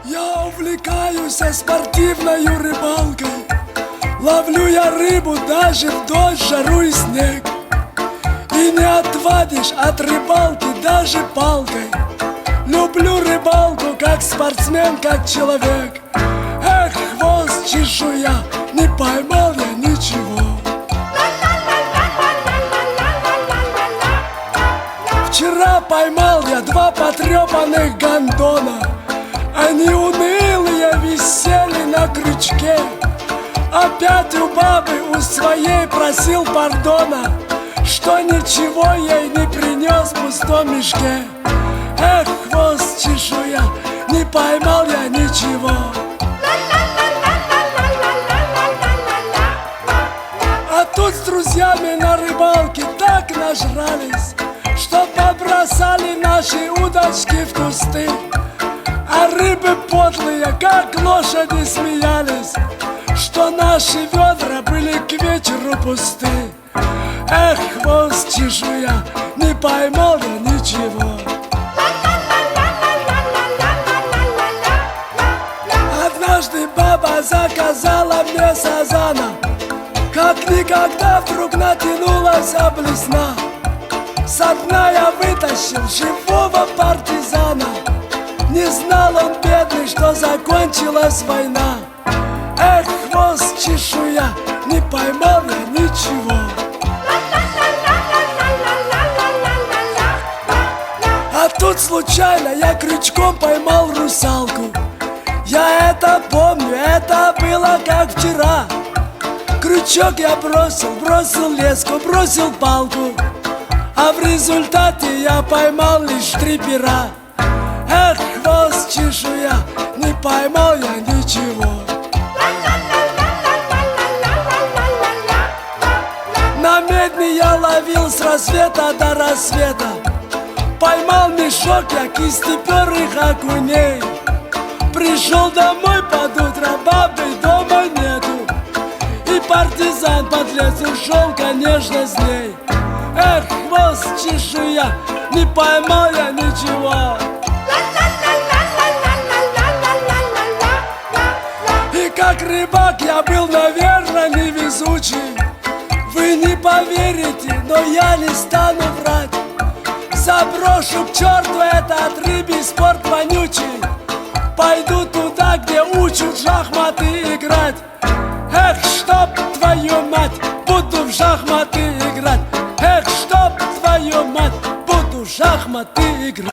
Я увлекаюсь спортивной рыбалкой. Ловлю я рыбу даже в дождь, жару и снег. И не отвадишь от рыбалки даже палкой. Люблю рыбалку как спортсмен, как человек. Эх, хвост чешуя, не поймал я ничего. Вчера поймал я 2 потрепанных гондона. Они унылые висели на крючке. Опять у бабы у своей просил пардона, что ничего ей не принес в пустом мешке. Эх, хвост чешуя, не поймал я ничего. А тут с друзьями на рыбалке так нажрались, что побросали наши удочки в кусты. А рыбы подлые, как лошади, смеялись, что наши ведра были к вечеру пусты. Эх, хвост чешуя, не поймал я ничего. Однажды баба заказала мне сазана, как никогда вдруг натянулась блесна. Со дна я вытащил живого партизана. Не знал он, бедный, что закончилась война. Эх, хвост чешуя, не поймал я ничего. А тут случайно я крючком поймал русалку. Я это помню, это было как вчера. Крючок я бросил леску, бросил палку, а в результате я поймал лишь 3 пера. Эх, хвост чешуя, не поймал я ничего. На медни я ловил с рассвета до рассвета. Поймал мешок я кистеперых окуней. Пришел домой под утро, бабы дома нету. И партизан подлец ушел, конечно, с ней. Эх, хвост чешуя, не поймал я ничего. И как рыбак я был, наверное, невезучий. Вы не поверите, но я не стану врать. Заброшу к черту этот рыбий спорт вонючий. Пойду туда, где учат в шахматы играть. Эх, чтоб твою мать, буду в шахматы играть. Эх, чтоб твою мать, буду в шахматы играть.